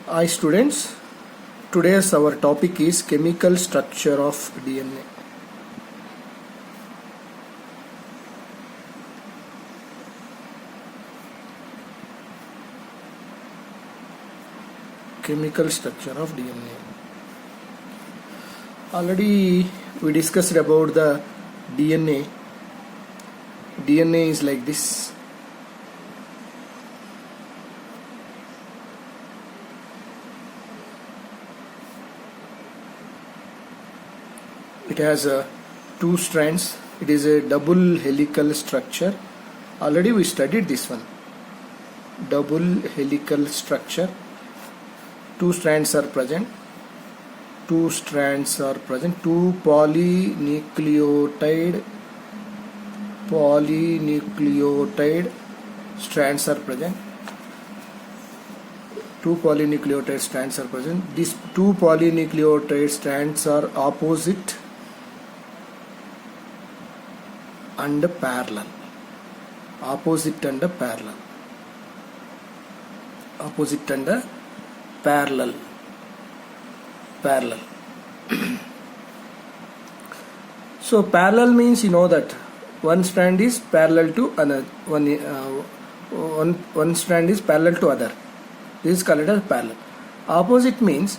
Hi students, today's our topic is chemical structure of DNA. Chemical structure of DNA. Already we discussed about the DNA. DNA is like this. It has two strands. It is a double helical structure. Already we studied this one. Double helical structure. Two strands are present. Two polynucleotide strands are present. Two polynucleotide strands are present. These two polynucleotide strands are opposite and parallel. Opposite and parallel. So parallel means you know that one strand is parallel to another. One strand is parallel to other. This is called as parallel. Opposite means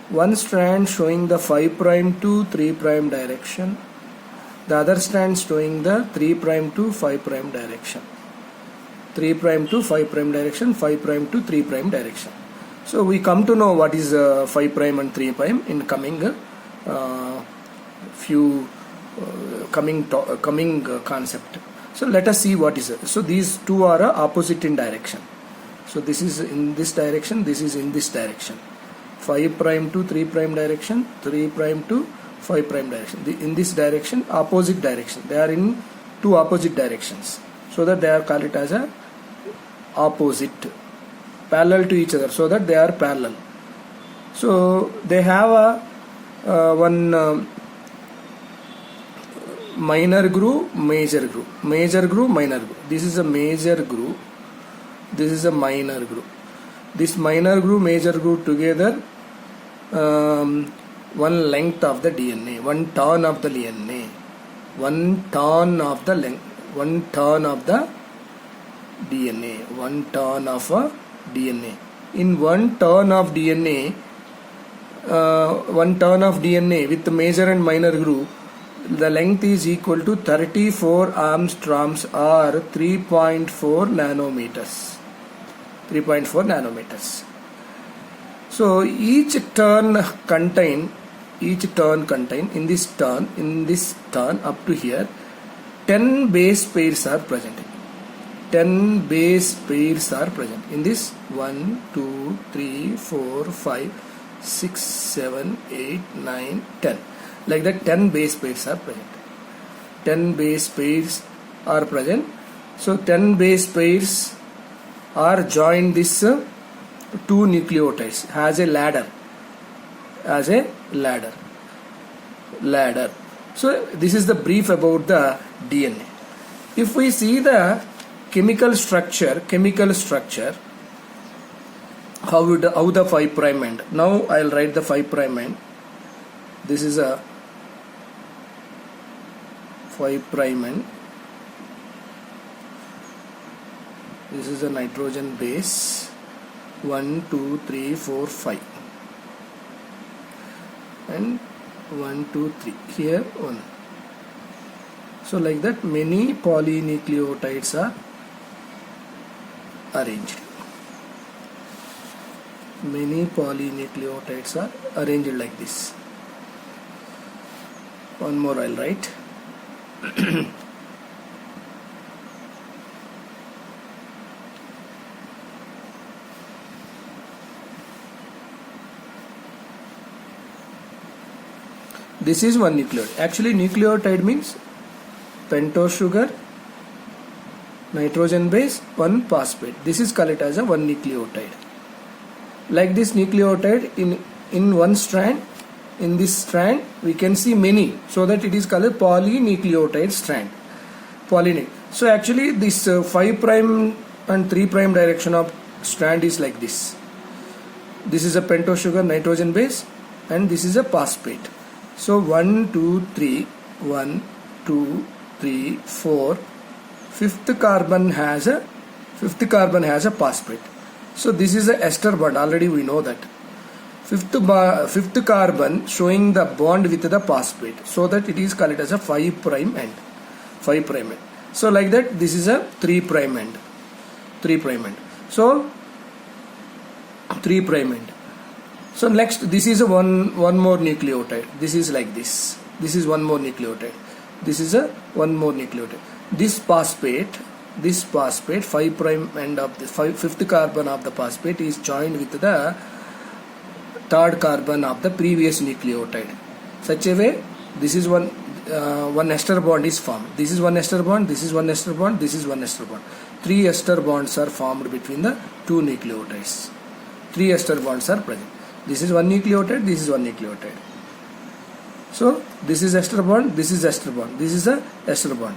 one strand showing the 5' to 3' direction. The other strand showing the 3' to 5' direction. 3' to 5' direction, 5' to 3' direction. So we come to know what is 5' and 3' in coming concept. So let us see what is it. So these two are opposite in direction. So this is in this direction, this is in this direction. 5' to 3' direction, 3' to 5' direction. In this direction, opposite direction. They are in two opposite directions. So that they are called it as a opposite. Parallel to each other. So that they are parallel. So they have one minor groove, major groove. Major groove, minor groove. This is a major groove. This is a minor groove. This minor groove, major groove together one length of the DNA, one turn of the DNA, one turn of the length, one turn of the DNA, one turn of a DNA. In one turn of DNA, with the major and minor groove, the length is equal to 34 angstroms or 3.4 nanometers. 3.4 nanometers. So each turn contain in this turn up to here 10 base pairs are present. 10 base pairs are present in this 1 2 3 4 5 6 7 8 9 10, like that 10 base pairs are present. 10 base pairs are present. So 10 base pairs are joined this two nucleotides as a ladder. So this is the brief about the DNA. If we see the chemical structure, how the 5' end. Now I'll write the 5' end. This is a 5' end. This is a nitrogen base. 1 2 3 4 5 and 1 2 3 here 1. So like that many polynucleotides are arranged. Many polynucleotides are arranged like this. One more I'll write. This is one nucleotide. Actually nucleotide means pentose sugar, nitrogen base, one phosphate. This is called as a one nucleotide. Like this nucleotide in one strand, in this strand we can see many, so that it is called a polynucleotide strand. So actually this 5' and 3' direction of strand is like this. this is a pentose sugar nitrogen base, and this is a phosphate. So 1, 2, 3, 1, 2, 3, 4. Fifth carbon has a phosphate. So this is a ester bond. Already we know that. Fifth carbon showing the bond with the phosphate, so that it is called as a 5' end. 5' end. So like that, this is a 3' end. 3' end. So 3' end. So next, this is a one more nucleotide. This is like this. This is one more nucleotide. This is a one more nucleotide. This phosphate, 5' end of the fifth carbon of the phosphate is joined with the third carbon of the previous nucleotide. Such a way, this is one ester bond is formed. This is one ester bond. This is one ester bond. This is one ester bond. 3 ester bonds are formed between the two nucleotides. 3 ester bonds are present. This is one nucleotide. This is one nucleotide. So this is ester bond. This is ester bond. This is a ester bond.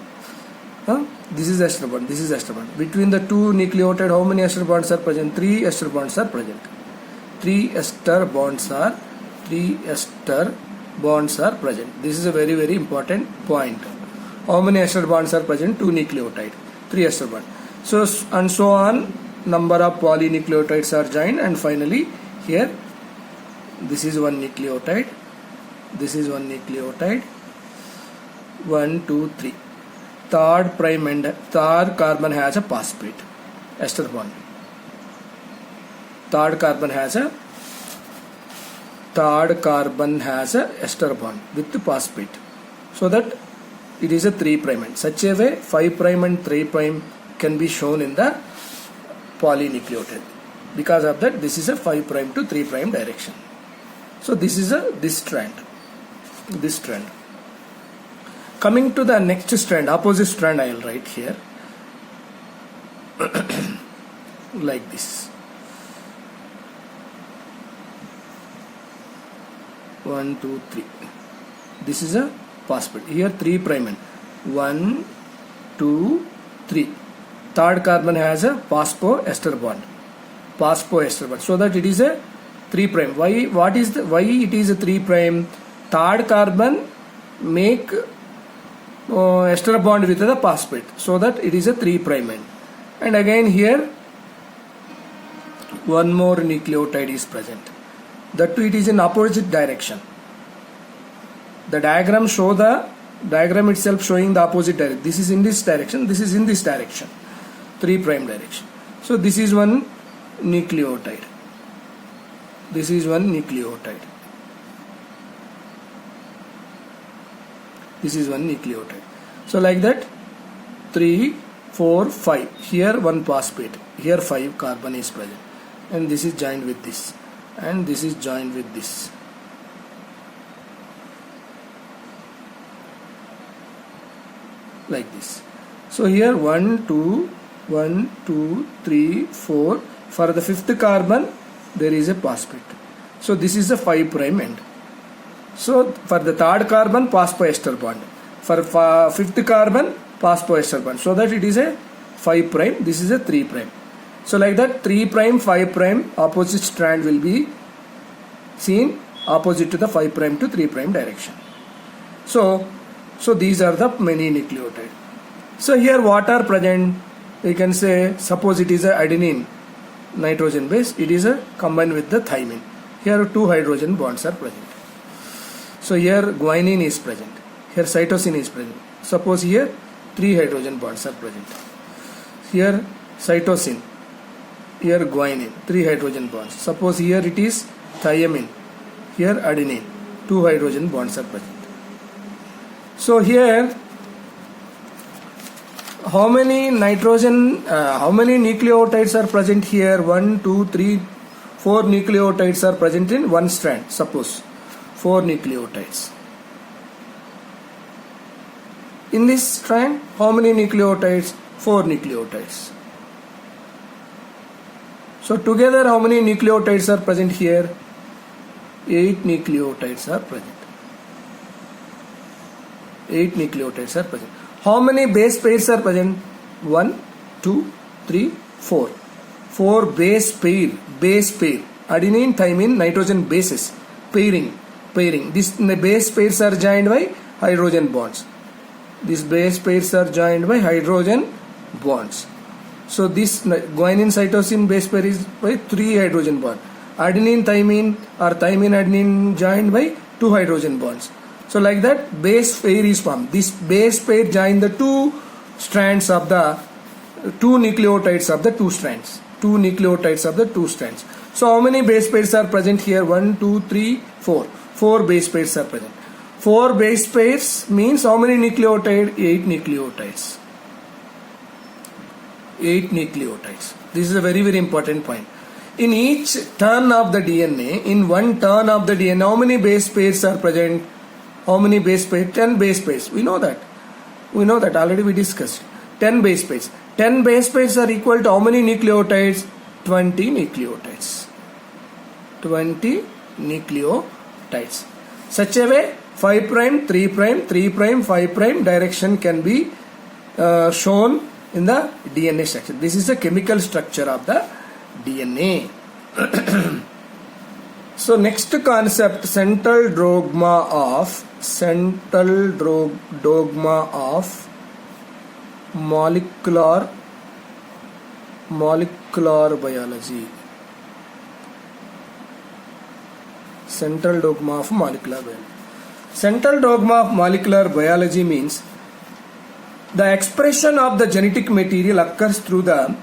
This is ester bond. This is ester bond. Between the two nucleotide, how many ester bonds are present? 3 ester bonds are present. 3 ester bonds are present. This is a very, very important point. How many ester bonds are present? 2 nucleotide. 3 ester bond. So and so on. Number of polynucleotides are joined, and finally here this is one nucleotide. This is one nucleotide. 1, 2, 3. Third carbon has a phosphate ester bond. Third carbon has a ester bond with the phosphate, so that it is a 3' end. Such a way, 5' and 3' can be shown in the polynucleotide. Because of that, this is a 5' to 3' direction. So this is this strand. Coming to the next strand, opposite strand, I will write here like this. 1, 2, 3. This is a phosphate. Here 3' end. 1, 2, 3. Third carbon has a phosphoester bond. So that it is a 3'. Why it is a 3'? Third carbon make ester bond with the phosphate, so that it is a 3' end. And again here one more nucleotide is present. That too, it is in opposite direction. The diagram itself showing the opposite direction. This is in this direction. This is in this direction. 3' direction. So this is one nucleotide. This is one nucleotide. This is one nucleotide. So like that, 3, 4, 5. Here one phosphate. Here 5 carbon is present. And this is joined with this. And this is joined with this. Like this. So here 1, 2, 3, 4. For the fifth carbon, there is a phosphate. So this is a 5' end. So for the third carbon, phosphoester bond. For fifth carbon, phosphoester bond. So that it is a 5'. This is a 3'. So like that, 3', 5', opposite strand will be seen opposite to the 5' to 3' direction. So these are the many nucleotides. So here what are present? We can say, suppose it is a adenine nitrogen base. It is a combined with the thymine. Here 2 hydrogen bonds are present. So here guanine is present. Here cytosine is present. Suppose here 3 hydrogen bonds are present. Here cytosine. Here guanine, 3 hydrogen bonds. Suppose here it is thymine. Here adenine, 2 hydrogen bonds are present. So here, how many nucleotides are present here? 1, 2, 3, 4 nucleotides are present in one strand. Suppose 4 nucleotides. In this strand, how many nucleotides? 4 nucleotides. So together, how many nucleotides are present here? 8 nucleotides are present. 8 nucleotides are present. How many base pairs are present? 1, 2, 3, 4. 4 base pair Adenine, thymine, nitrogen bases. Pairing. This base pairs are joined by hydrogen bonds. These base pairs are joined by hydrogen bonds. So this guanine cytosine base pair is by 3 hydrogen bonds. Adenine, thymine or thymine, adenine joined by 2 hydrogen bonds. So like that base pair is formed. This base pair join the 2 strands of the 2 nucleotides of the 2 strands. 2 nucleotides of the 2 strands. So how many base pairs are present here? 1, 2, 3, 4. 4 base pairs are present. 4 base pairs means how many nucleotides? 8 nucleotides. 8 nucleotides. This is a very important point. In each turn of the DNA, in one turn of the DNA, how many base pairs are present? How many base pairs? 10 base pairs. We know that. Already we discussed. 10 base pairs. 10 base pairs are equal to how many nucleotides? 20 nucleotides. 20 nucleotides. Such a way 5 prime, 3 prime, 3 prime, 5 prime direction can be shown in the DNA structure. This is the chemical structure of the DNA. So next concept, central dogma of molecular biology. Central dogma of molecular biology. Central dogma of molecular biology means the expression of the genetic material occurs through the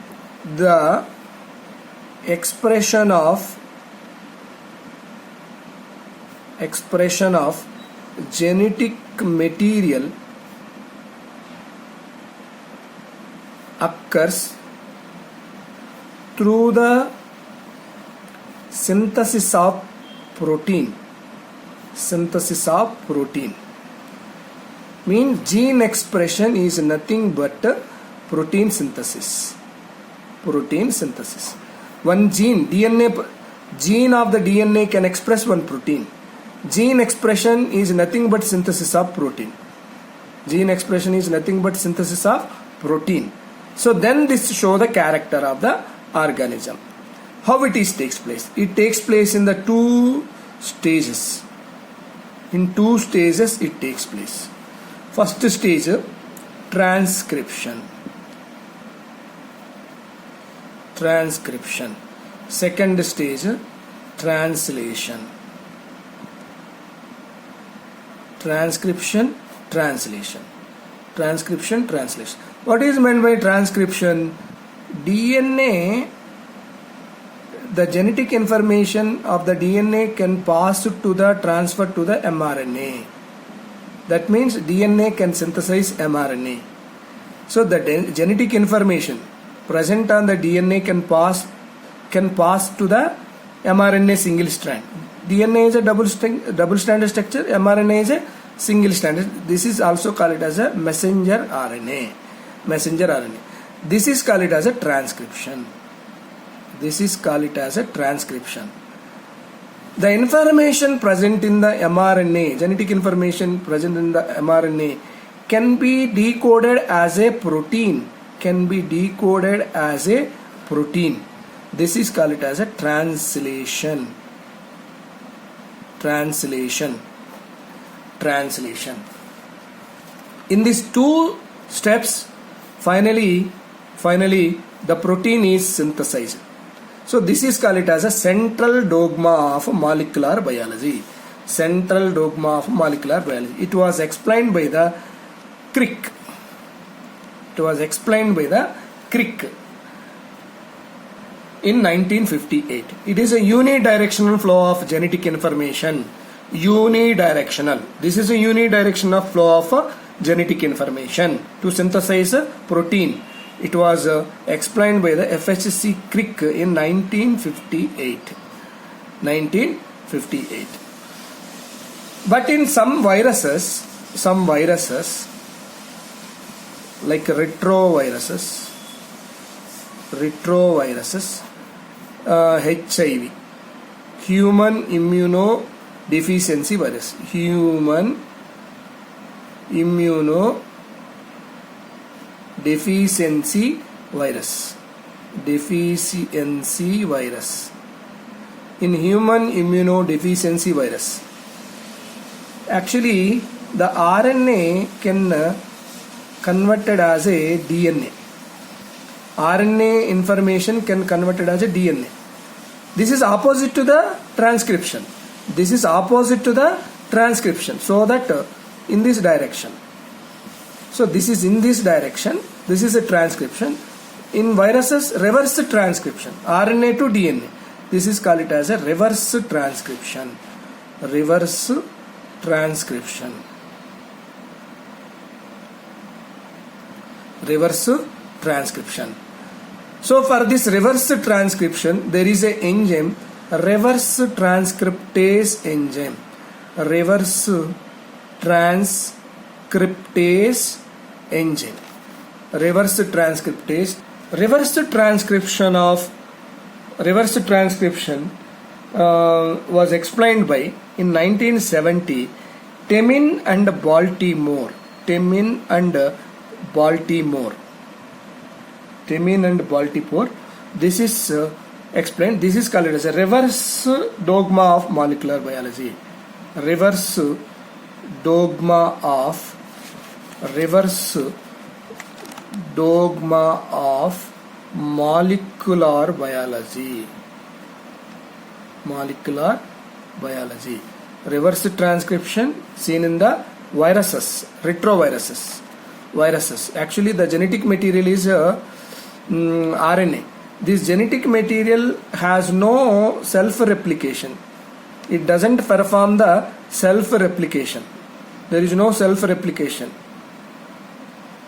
expression of genetic material occurs through the synthesis of protein. Means gene expression is nothing but protein synthesis. One gene of the DNA can express one protein. Gene expression is nothing but synthesis of protein. So then this show the character of the organism. How it takes place? It takes place in the 2 stages. In 2 stages it takes place. First stage, transcription. Second stage, translation. Transcription, translation. What is meant by transcription? DNA, the genetic information of the DNA can pass to the transfer to the mRNA. That means DNA can synthesize mRNA. So the genetic information present on the DNA can pass to the mRNA single strand. DNA is a double stranded structure, mRNA is a single stranded. This is also called as a messenger RNA. This is called as a transcription. The information present in the mRNA, genetic information present in the mRNA, can be decoded as a protein. This is called as a translation. In these 2 steps, finally the protein is synthesized. So this is called as a central dogma of molecular biology. It was explained by the Crick. In 1958. It is a unidirectional flow of genetic information. This is a unidirectional flow of genetic information to synthesize a protein. It was explained by the FHC Crick in 1958. But in some viruses like retroviruses, HIV, human immunodeficiency virus, in human immunodeficiency virus. Actually, the RNA can converted as a DNA. RNA information can converted as a DNA. This is opposite to the transcription. This is opposite to the transcription. So that in this direction. So this is in this direction. This is a transcription. In viruses, reverse transcription. RNA to DNA. This is called it as a reverse transcription. Reverse transcription. Reverse transcription. So for this reverse transcription, there is a enzyme, reverse transcriptase enzyme. Reverse transcriptase enzyme. Reverse transcriptase. Reverse transcription was explained by in 1970 Temin and Baltimore. Temin and Baltimore. This is explained. This is called as a reverse dogma of molecular biology. Reverse dogma of molecular biology. Molecular biology. Reverse transcription seen in the viruses, retroviruses. Viruses. Actually, the genetic material is RNA. This genetic material has no self-replication. It doesn't perform the self-replication. There is no self-replication.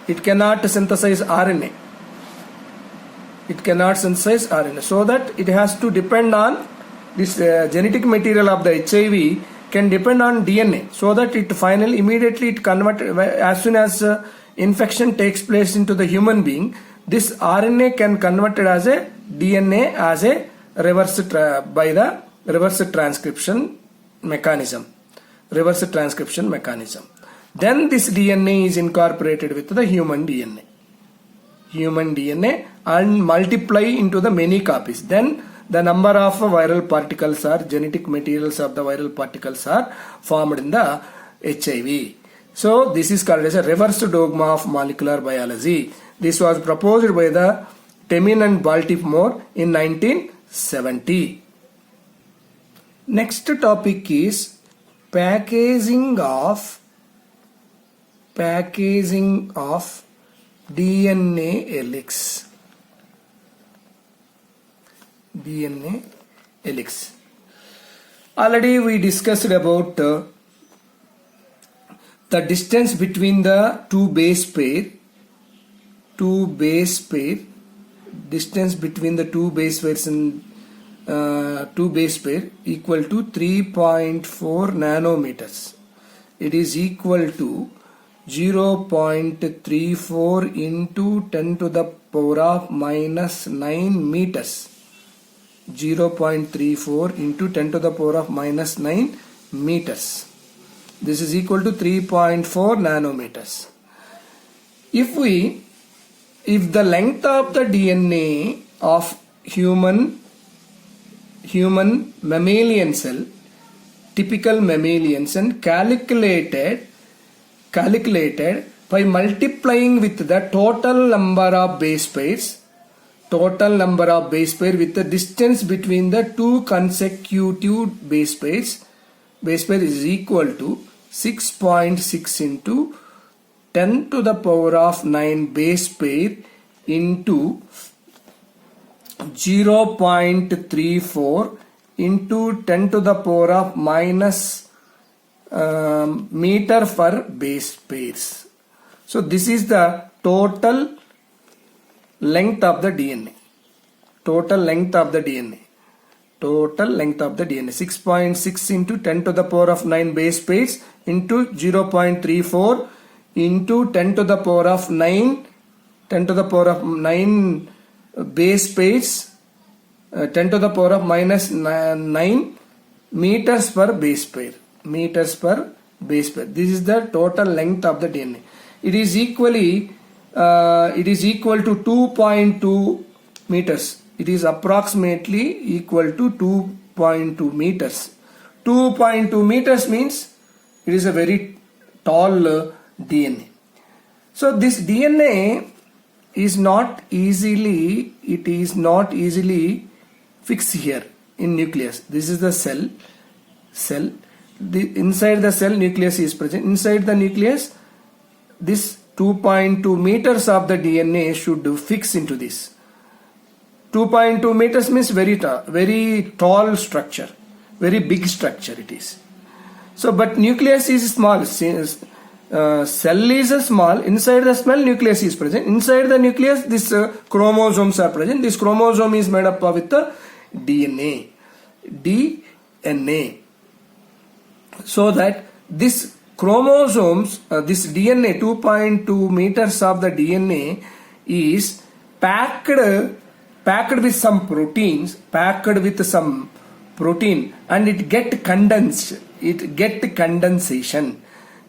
It cannot synthesize RNA. It cannot synthesize RNA. So that it has to depend on this genetic material of the HIV can depend on DNA. So that it finally immediately it convert as soon as infection takes place into the human being. This RNA can convert it as a DNA as a reverse by the reverse transcription mechanism. Reverse transcription mechanism. Then this DNA is incorporated with the human DNA. Human DNA and multiply into the many copies. Then the number of viral particles or genetic materials of the viral particles are formed in the HIV. So this is called as a reverse dogma of molecular biology. This was proposed by the Temin and Baltimore in 1970. Next topic is packaging of DNA helix. DNA helix. Already we discussed about the distance between the two base pair. Distance between the two base pairs in equal to 3.4 nanometers. It is equal to 0.34 into 10 to the power of minus 9 meters. 0.34 into 10 to the power of minus 9 meters. This is equal to 3.4 nanometers. If the length of the DNA of human mammalian cell, typical mammalian cell, calculated by multiplying with the total number of base pairs with the distance between the two consecutive base pairs is equal to 6.6 into 10 to the power of 9 base pair into 0.34 into 10 to the power of minus meter per base pairs. So this is the total length of the DNA. Total length of the DNA. 6.6 into 10 to the power of 9 base pairs into 0.34 into 10 to the power of 9 base pairs 10 to the power of minus 9 meters per base pair. This is the total length of the DNA. It is equal to 2.2 meters. It is approximately equal to 2.2 meters. 2.2 meters means it is a very tall DNA. So this DNA is not easily fixed here in nucleus. This is the cell. Inside the cell nucleus is present. Inside the nucleus, this 2.2 meters of the DNA should fix into this. 2.2 meters means very tall structure, very big structure it is. So but nucleus is small. Cell is small. Inside the cell nucleus is present. Inside the nucleus this chromosomes are present. This chromosome is made up with the DNA. So that this chromosomes, this DNA, 2.2 meters of the DNA is packed with some proteins, and it get condensed. It get condensation.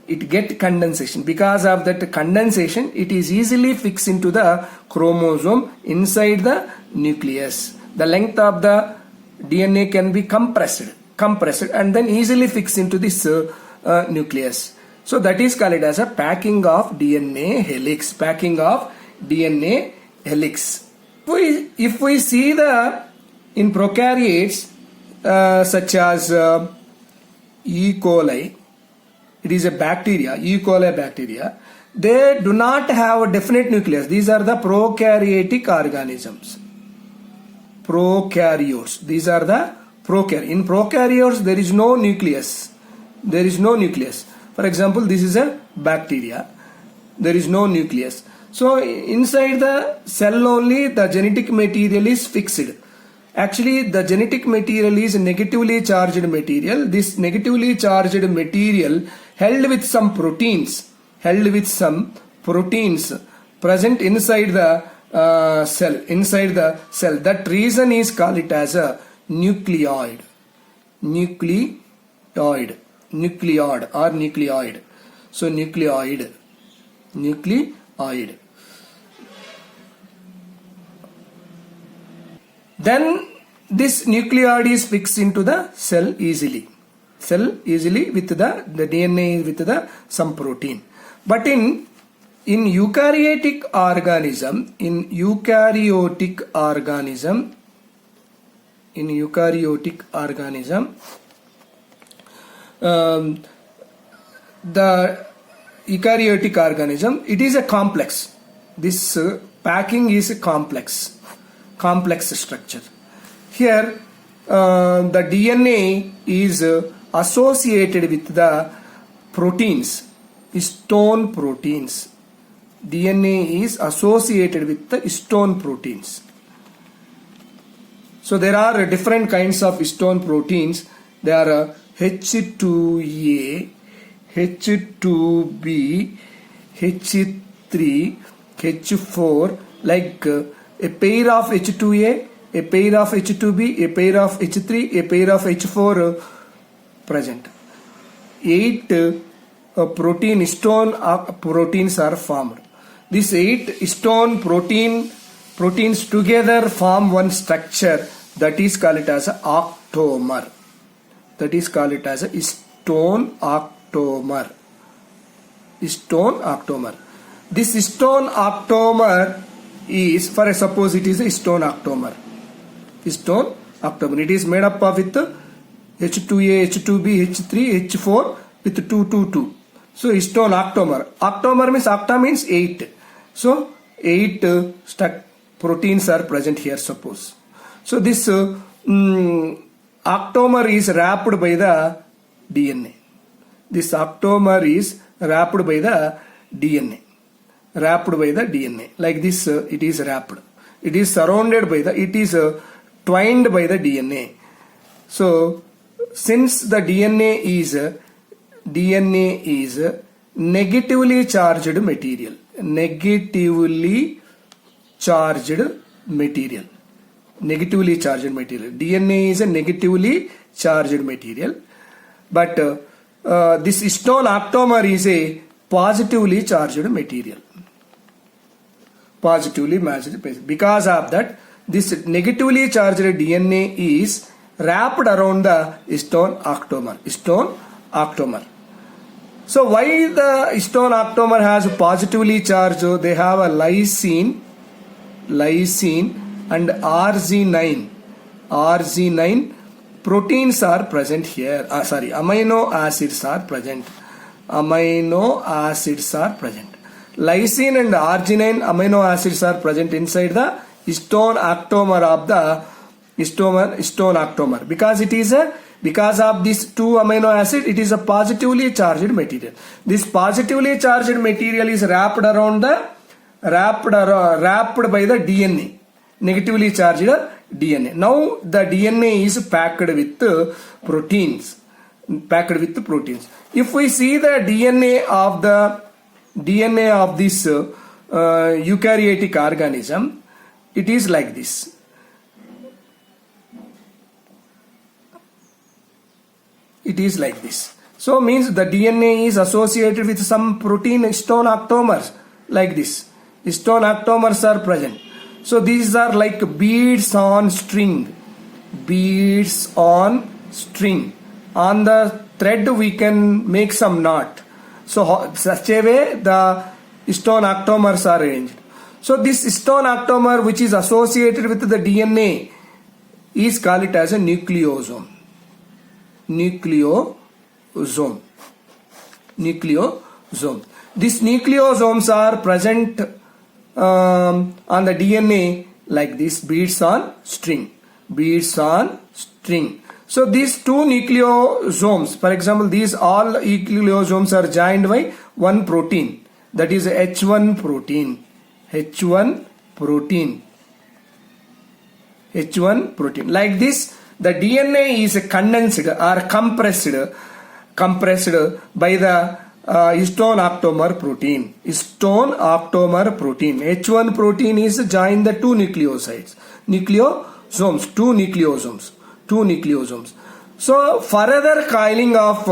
Because of that condensation, it is easily fixed into the chromosome inside the nucleus. The length of the DNA can be compressed and then easily fixed into this nucleus. So that is called as a packing of DNA helix. If we see in prokaryotes such as E. coli, it is a bacteria, E. coli bacteria, they do not have a definite nucleus. These are the prokaryotic organisms. Prokaryotes. These are the prokaryotes. In prokaryotes, there is no nucleus. For example, this is a bacteria. There is no nucleus. So inside the cell only the genetic material is fixed. Actually, the genetic material is negatively charged material. This negatively charged material held with some proteins present inside the cell. That reason is called it as a nucleoid or nucleoid. So nucleoid. Then this nucleoid is fixed into the cell easily with the DNA with the some protein. But in eukaryotic organism, the eukaryotic organism, it is a complex. This packing is a complex structure. Here the DNA is associated with the proteins, histone proteins. DNA is associated with the histone proteins. So there are different kinds of histone proteins. There are H2A, H2B, H3, H4, like a pair of H2A, a pair of H2B, a pair of H3, a pair of H4 present. 8 protein histone proteins are formed. These 8 histone proteins together form one structure that is called as an octamer. Histone octamer. This histone octamer is, for suppose it is a histone octamer. It is made up of with H2A, H2B, H3, H4 with 2. So histone octamer. Octamer means 8. So 8 proteins are present here, suppose. So this octamer is wrapped by the DNA. Like this, it is wrapped. It is surrounded by it is twined by the DNA. So since the DNA is negatively charged material. DNA is a negatively charged material, but this histone octamer is a positively charged material. Because of that, this negatively charged DNA is wrapped around the histone octamer. So why the histone octamer has positively charged? They have a lysine and RG9 proteins are present here. Amino acids are present. Lysine and arginine amino acids are present inside the histone octamer of the histone octamer. Because of these two amino acid, it is a positively charged material. This positively charged material is wrapped by the DNA, negatively charged DNA. Now the DNA is packed with proteins. If we see the DNA of this eukaryotic organism, it is like this. So means the DNA is associated with some protein histone octamers like this. Histone octamers are present. So these are like beads on string. On the thread we can make some knot. So such a way the histone octamers are arranged. So this histone octamer which is associated with the DNA is called it as a nucleosome. These nucleosomes are present on the DNA like this, beads on string. So these two nucleosomes, for example, these all nucleosomes are joined by one protein, that is H1 protein. Like this, the DNA is condensed or compressed by the histone octamer protein. H1 protein is joined the two nucleosomes. So further coiling of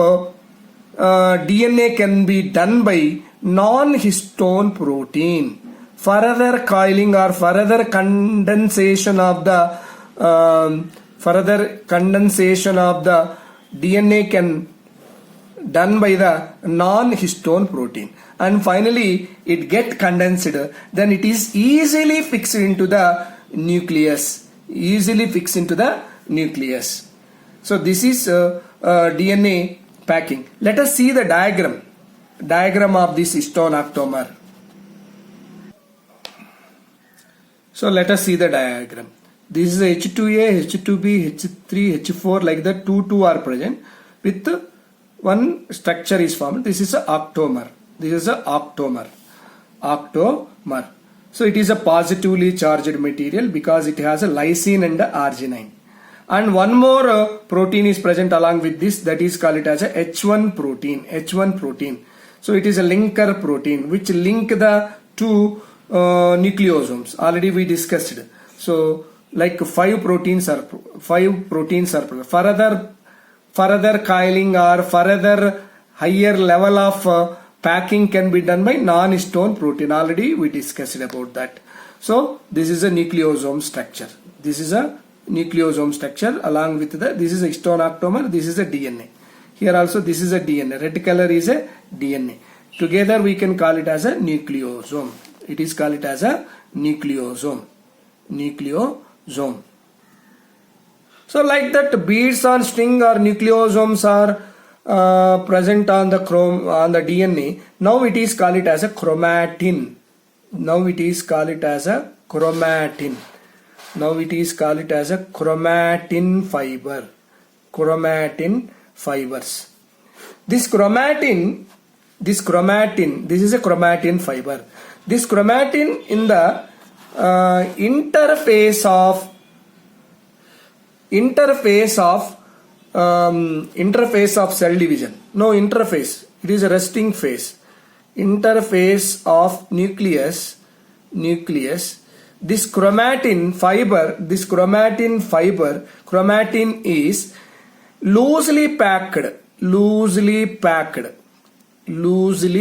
DNA can be done by non-histone protein. Further coiling or further condensation of the DNA can done by the non-histone protein, and finally it get condensed, then it is easily fixed into the nucleus. So this is DNA packing. Let us see the diagram of this histone octamer. So let us see the diagram. This is H2A, H2B, H3, H4, like that 2 are present with one structure is formed. This is a octamer. So it is a positively charged material because it has a lysine and a arginine. And one more protein is present along with this, that is called it as a H1 protein. So it is a linker protein which link the two nucleosomes. Already we discussed. So like 5 proteins are present. Further coiling or further higher level of packing can be done by non-histone protein. Already we discussed about that. So this is a nucleosome structure. Along with this is a histone octamer. This is a DNA. Here also this is a DNA. Red color is a DNA. Together we can call it as a nucleosome. It is called it as a nucleosome. So like that, beads on string or nucleosomes are present on the DNA. Now it is called it as a chromatin. Chromatin fibers. This is a chromatin fiber. This chromatin in the interface of cell division. No interface. It is a resting phase. Interface of nucleus. This chromatin is loosely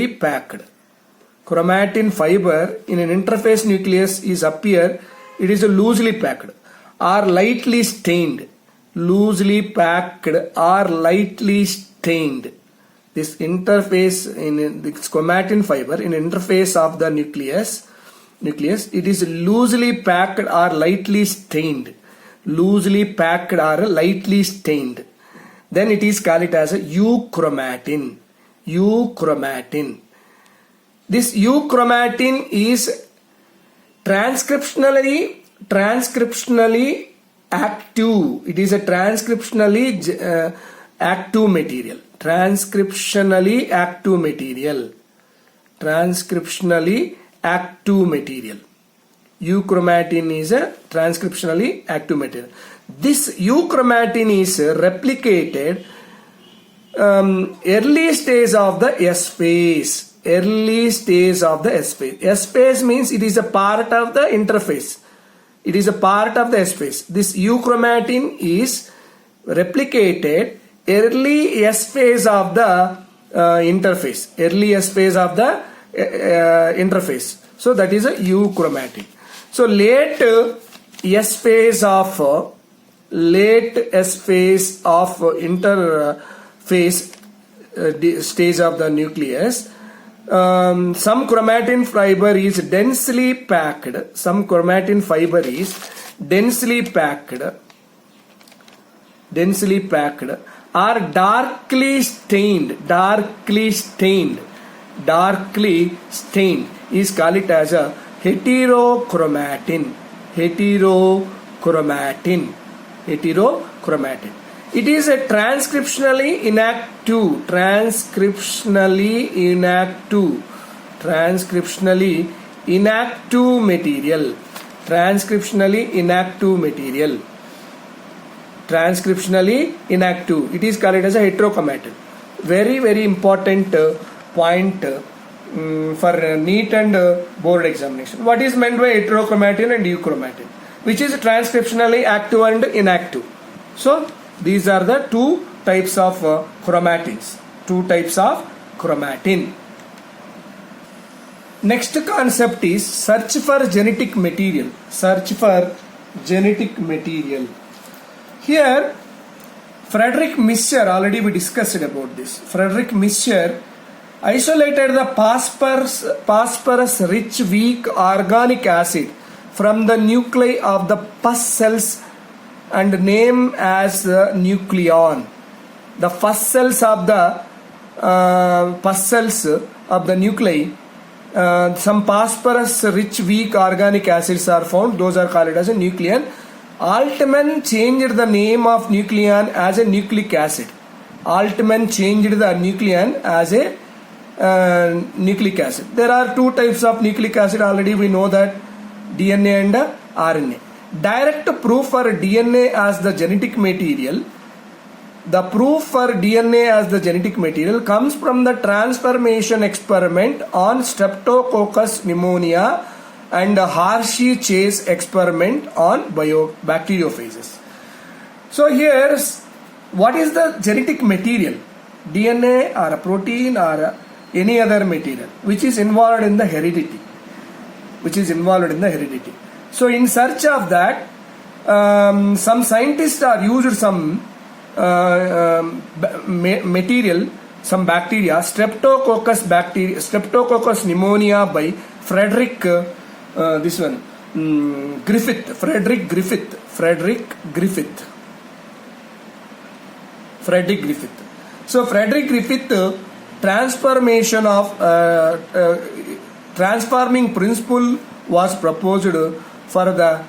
packed. Chromatin fiber in an interface nucleus is appear. It is loosely packed or lightly stained. loosely packed or lightly stained. This interface in the chromatin fiber in interface of the nucleus, it is loosely packed or lightly stained. Loosely packed or lightly stained. Then it is called as a euchromatin. Euchromatin. This euchromatin is transcriptionally active. It is a transcriptionally active material. Transcriptionally active material. Transcriptionally active material. Euchromatin is a transcriptionally active material. This euchromatin is replicated early stage of the S phase. Early stage of the S phase. S phase means it is a part of the interface. It is a part of the S phase. This euchromatin is replicated early S phase of the interface. Early S phase of the interface. So that is a euchromatin. So late S phase of interphase stage of the nucleus, some chromatin fiber is densely packed. Some chromatin fiber is densely packed or darkly stained is called as a heterochromatin. It is a transcriptionally inactive material. Transcriptionally inactive. It is called as a heterochromatin. Very, very important point for NEET and board examination. What is meant by heterochromatin and euchromatin? Which is transcriptionally active and inactive. So these are the two types of chromatins. Two types of chromatin. Next concept is search for genetic material. Here, Frederick Mischer, already we discussed about this. Frederick Mischer isolated the phosphorus rich weak organic acid from the nuclei of the pus cells and name as the nucleon. The first cells of the nuclei, some phosphorus rich weak organic acids are found. Those are called as a nucleon. Altman changed the name of nucleon as a nucleic acid. Altman changed the nucleon as a nucleic acid. There are two types of nucleic acid. Already we know that DNA and RNA. Direct proof for DNA as the genetic material. The proof for DNA as the genetic material comes from the transformation experiment on Streptococcus pneumonia and Hershey-Chase experiment on bacteriophages. So here, what is the genetic material? DNA or a protein or any other material which is involved in the heredity. So in search of that, some scientists are used some material, some bacteria, Streptococcus pneumonia by Frederick Griffith. So Frederick Griffith transformation of transforming principle was proposed for the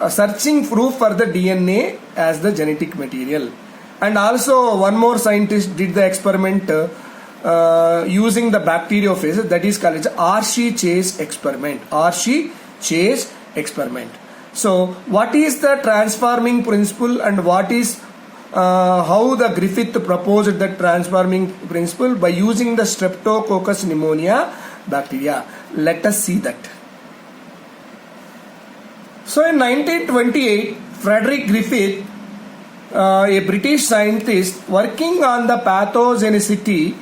searching proof for the DNA as the genetic material. And also one more scientist did the experiment using the bacteriophages, that is called as Hershey-Chase experiment. So what is the transforming principle and what is how the Griffith proposed the transforming principle by using the Streptococcus pneumonia bacteria. Let us see that. So in 1928, Frederick Griffith, a British scientist working on the pathogenicity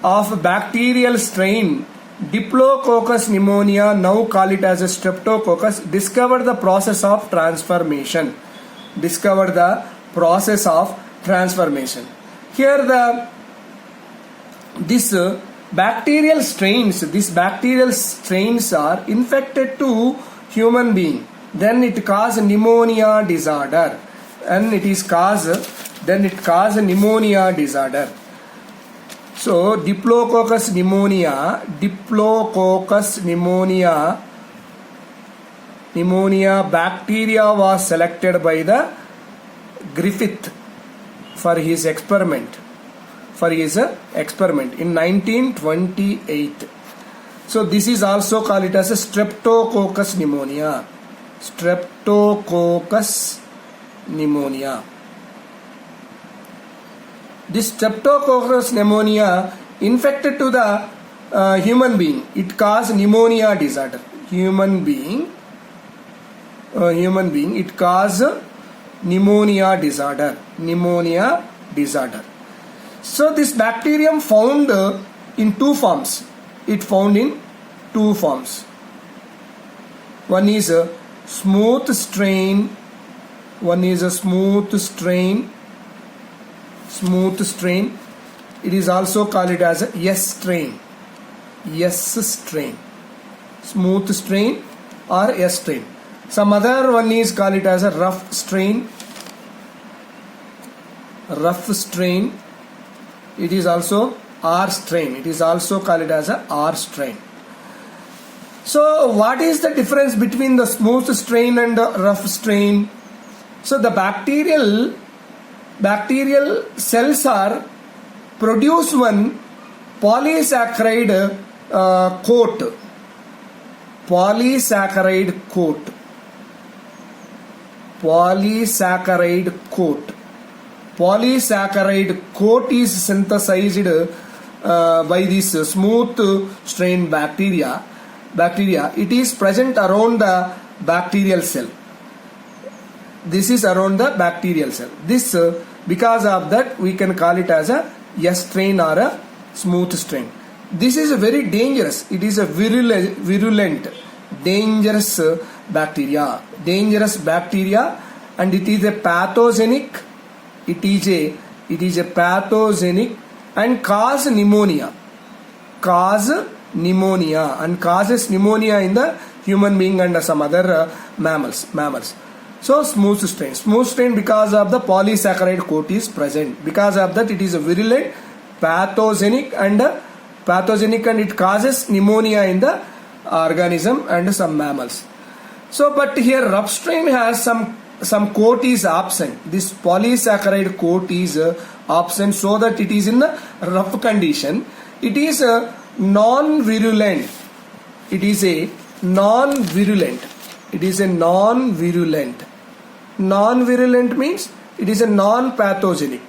of bacterial strain Diplococcus pneumonia, now call it as a Streptococcus, discovered the process of transformation. discovered the process of transformation. Here these bacterial strains are infected to human being. Then it cause pneumonia disorder. And it cause pneumonia disorder. So Diplococcus pneumonia bacteria was selected by the Griffith for his experiment in 1928. So this is also called it as a Streptococcus pneumonia. This Streptococcus pneumonia infected to the human being. It caused pneumonia disorder. Human being. It caused pneumonia disorder. So this bacterium found in two forms. One is a smooth strain. It is also called it as a S strain. Smooth strain or S strain. Some other one is called it as a rough strain. It is also R strain. It is also called it as a R strain. So what is the difference between the smooth strain and the rough strain? So the bacterial cells are produce one polysaccharide coat. Polysaccharide coat is synthesized by this smooth strain bacteria. It is present around the bacterial cell. This is around the bacterial cell. This because of that we can call it as a S strain or a smooth strain. This is very dangerous. It is a virulent, dangerous bacteria, and it is a pathogenic. It is a pathogenic and causes pneumonia and causes pneumonia in the human being and some other mammals. So smooth strain because of the polysaccharide coat is present. Because of that it is a virulent, pathogenic and it causes pneumonia in the organism and some mammals. So but here rough strain has some coat is absent. This polysaccharide coat is absent, so that it is in the rough condition. It is non-virulent. Non-virulent means it is a non-pathogenic.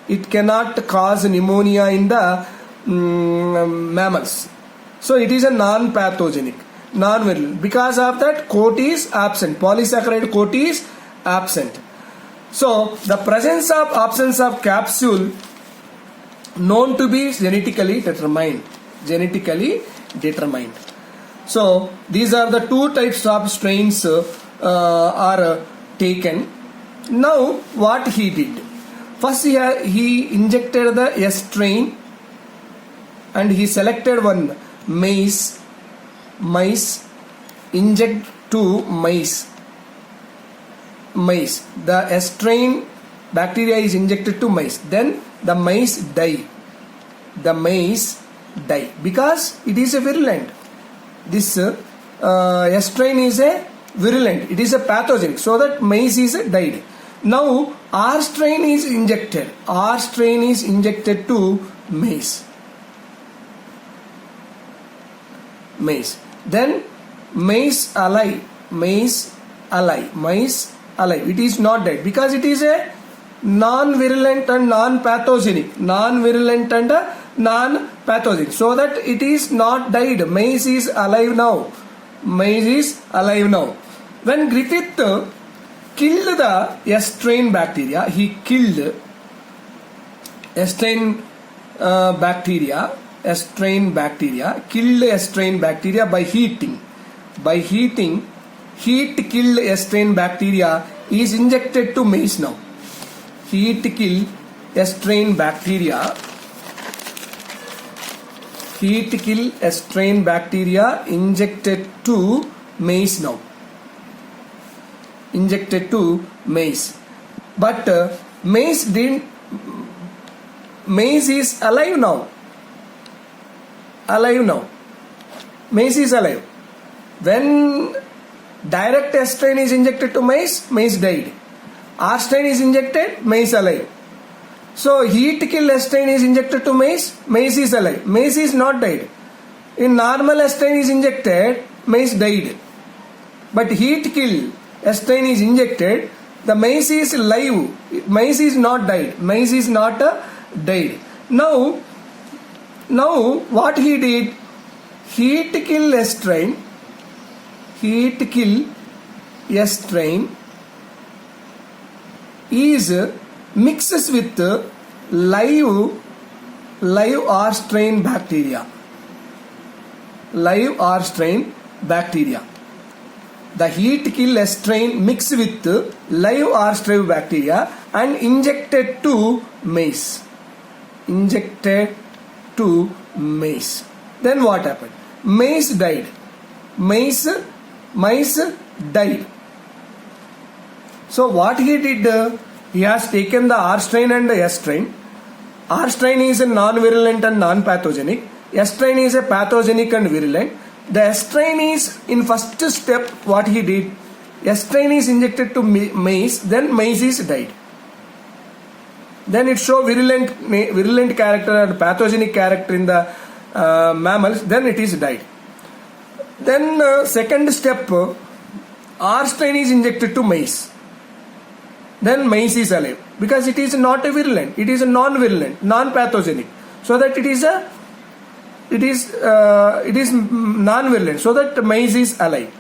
It cannot cause pneumonia in the mammals. So it is a non-pathogenic, non-virulent. Because of that, coat is absent. Polysaccharide coat is absent. So the absence of capsule known to be genetically determined. So these are the two types of strains are taken. Now what he did? First he injected the S strain and he selected one mice, inject to mice. The S strain bacteria is injected to mice. Then the mice die. Because it is a virulent. This S strain is a virulent. It is a pathogenic. So that mice is died. Now R strain is injected. To mice. Then mice alive. It is not dead because it is a non-virulent and non-pathogenic. So that it is not died. Mice is alive now. When Griffith killed the S strain bacteria, he killed S strain bacteria by heating. heat killed S strain bacteria is injected to maize now. Heat kill S strain bacteria. Heat kill S strain bacteria injected to maize now. Injected to maize. But maize didn't. Maize is alive now. Alive now. Maize is alive. When direct S strain is injected to maize, maize died. R strain is injected, maize alive. So heat kill S strain is injected to maize, maize is alive. Maize is not died. In normal S strain is injected, maize died. But heat kill S strain is injected, the maize is live. Maize is not died. Maize is not died. Now what he did? Heat kill S strain. Heat kill S strain is mixes with live R strain bacteria. Live R strain bacteria. The heat kill S strain mixed with live R strain bacteria and injected to maize. Injected to maize. Then what happened? Maize died. Maize died. So what he did? He has taken the R strain and the S strain. R strain is a non-virulent and non-pathogenic. S strain is a pathogenic and virulent. The S strain is in first step what he did. S strain is injected to maize. Then maize is died. Then it show virulent character and pathogenic character in the mammals. Then it is died. Then second step, R strain is injected to maize. Then maize is alive because it is not a virulent, it is a non-virulent, non-pathogenic. So that it is non-virulent. So that maize is alive.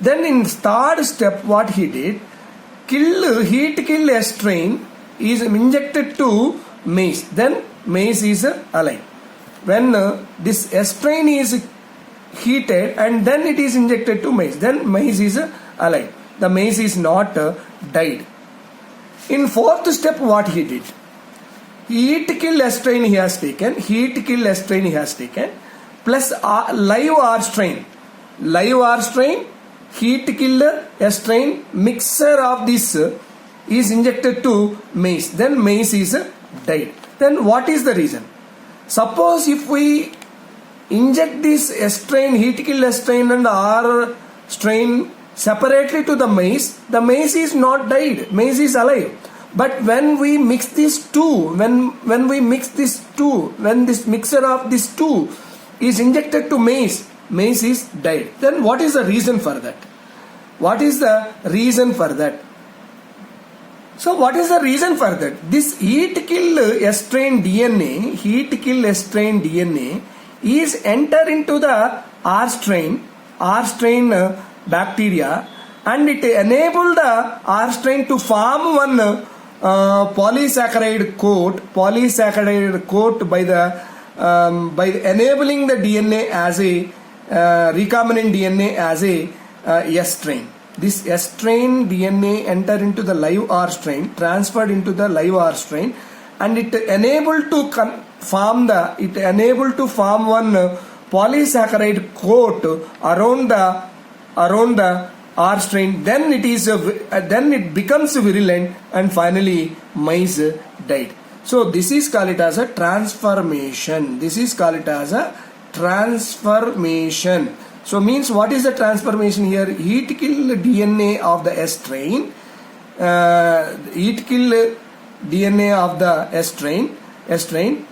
Then in third step, what he did, heat kill S strain is injected to maize. Then maize is alive. When this S strain is heated and then it is injected to maize, then maize is alive. The maize is not died. In fourth step, what he did? Heat kill S strain he has taken. Heat kill S strain he has taken. Plus live R strain. Live R strain, heat kill S strain, mixture of this is injected to maize. Then maize is died. Then what is the reason? Suppose if we inject this S strain, heat kill S strain and R strain separately to the maize is not died, maize is alive. But when we mix these two, when this mixture of these two is injected to maize is died. Then what is the reason for that? What is the reason for that? So what is the reason for that? This heat kill S strain DNA, is enter into the R strain bacteria, and it enable the R strain to form one polysaccharide coat by enabling the DNA as a recombinant DNA as a S strain. This S strain DNA enter into the live R strain, transferred into the live R strain, and it enable to form one polysaccharide coat around the R strain. Then it becomes virulent, and finally maize died. So this is called it as a transformation. So means what is the transformation here? Heat kill DNA of the S strain. DNA of the S strain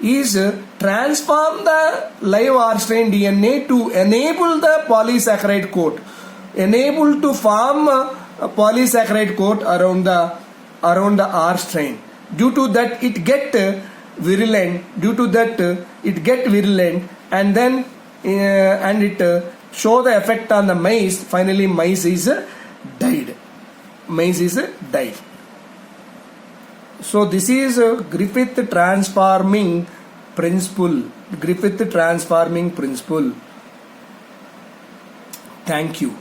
is transform the live R strain DNA to enable the polysaccharide coat, enable to form a polysaccharide coat around the R strain. Due to that it get virulent. And then and it show the effect on the maize. Finally maize is died. So this is Griffith transforming principle. Thank you.